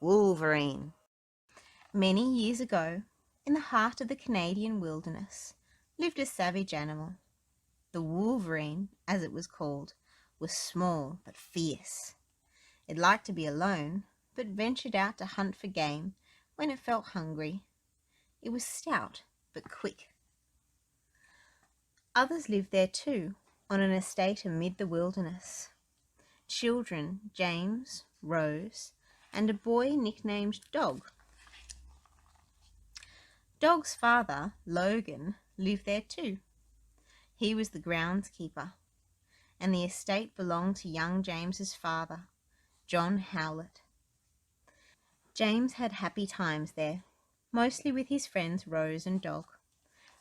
Wolverine. Many years ago, in the heart of the Canadian wilderness, lived a savage animal. The Wolverine, as it was called, was small but fierce. It liked to be alone, but ventured out to hunt for game when it felt hungry. It was stout but quick. Others lived there too, on an estate amid the wilderness. Children, James, Rose, and a boy nicknamed Dog. Dog's father, Logan, lived there too. He was the groundskeeper, and the estate belonged to young James's father, John Howlett. James had happy times there, mostly with his friends Rose and Dog.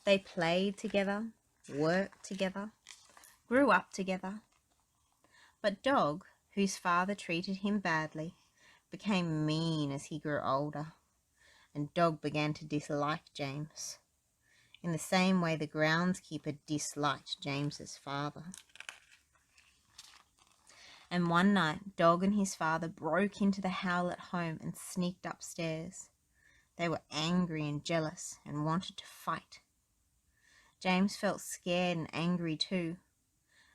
They played together, worked together, grew up together. But Dog, whose father treated him badly, became mean as he grew older, and Dog began to dislike James, in the same way the groundskeeper disliked James's father. And one night, Dog and his father broke into the Howlett home and sneaked upstairs. They were angry and jealous and wanted to fight. James felt scared and angry too,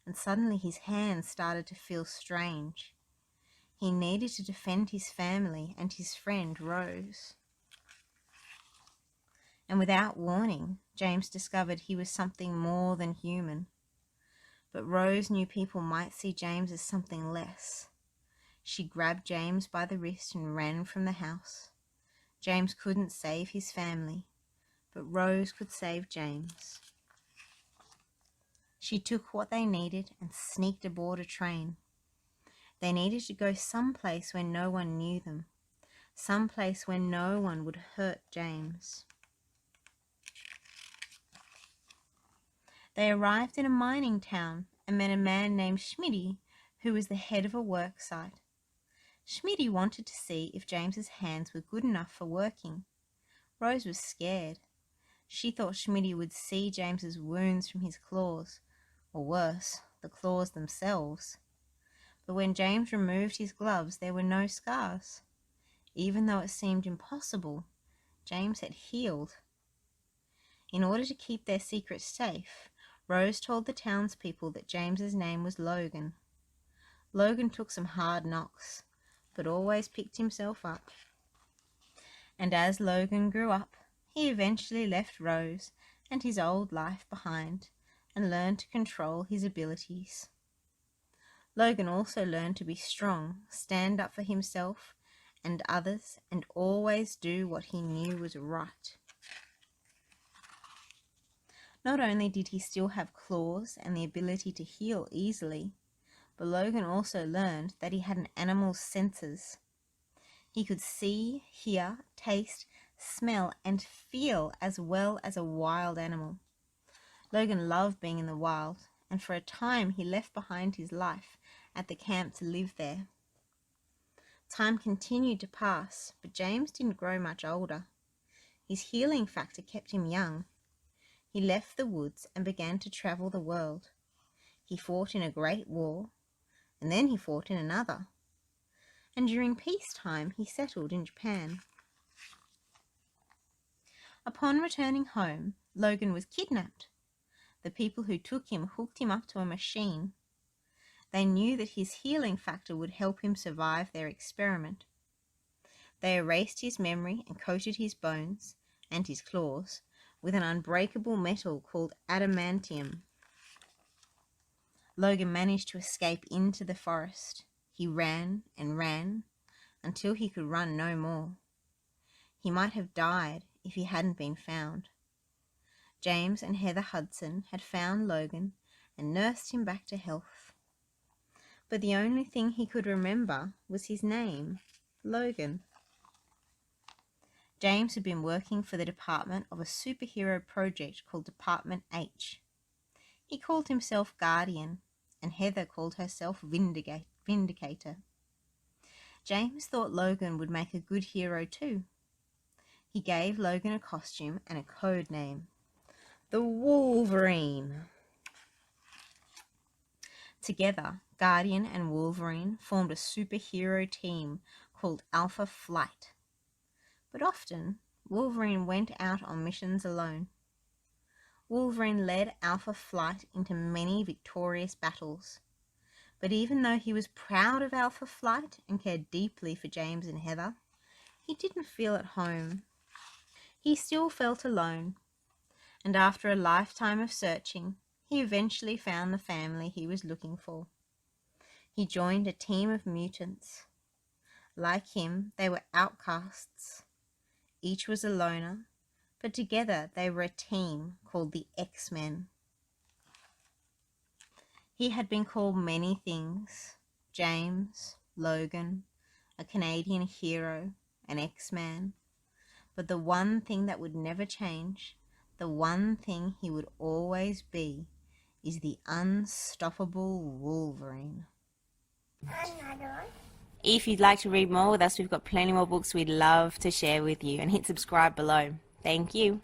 and suddenly his hands started to feel strange. He needed to defend his family and his friend Rose. And without warning, James discovered he was something more than human. But Rose knew people might see James as something less. She grabbed James by the wrist and ran from the house. James couldn't save his family, but Rose could save James. She took what they needed and sneaked aboard a train. They needed to go someplace where no one knew them, someplace where no one would hurt James. They arrived in a mining town and met a man named Schmitty, who was the head of a work site. Schmitty wanted to see if James's hands were good enough for working. Rose was scared. She thought Schmitty would see James's wounds from his claws, or worse, the claws themselves. But when James removed his gloves, there were no scars. Even though it seemed impossible, James had healed. In order to keep their secret safe, Rose told the townspeople that James's name was Logan. Logan took some hard knocks, but always picked himself up. And as Logan grew up, he eventually left Rose and his old life behind and learned to control his abilities. Logan also learned to be strong, stand up for himself and others, and always do what he knew was right. Not only did he still have claws and the ability to heal easily, but Logan also learned that he had an animal's senses. He could see, hear, taste, smell, and feel as well as a wild animal. Logan loved being in the wild, and for a time he left behind his life at the camp to live there. Time continued to pass, but James didn't grow much older. His healing factor kept him young. He left the woods and began to travel the world. He fought in a great war, and then he fought in another. And during peacetime, he settled in Japan. Upon returning home, Logan was kidnapped. The people who took him hooked him up to a machine. They knew that his healing factor would help him survive their experiment. They erased his memory and coated his bones and his claws with an unbreakable metal called adamantium. Logan managed to escape into the forest. He ran and ran until he could run no more. He might have died if he hadn't been found. James and Heather Hudson had found Logan and nursed him back to health. But the only thing he could remember was his name, Logan. James had been working for the department of a superhero project called Department H. He called himself Guardian, and Heather called herself Vindicator. James thought Logan would make a good hero too. He gave Logan a costume and a code name, the Wolverine. Together, Guardian and Wolverine formed a superhero team called Alpha Flight. But often, Wolverine went out on missions alone. Wolverine led Alpha Flight into many victorious battles. But even though he was proud of Alpha Flight and cared deeply for James and Heather, he didn't feel at home. He still felt alone, and after a lifetime of searching, he eventually found the family he was looking for. He joined a team of mutants. Like him, they were outcasts. Each was a loner, but together they were a team called the X-Men. He had been called many things: James, Logan, a Canadian hero, an X-Man. But the one thing that would never change, the one thing he would always be, is the unstoppable Wolverine. Another one. If you'd like to read more with us, we've got plenty more books we'd love to share with you, and hit subscribe below. Thank you.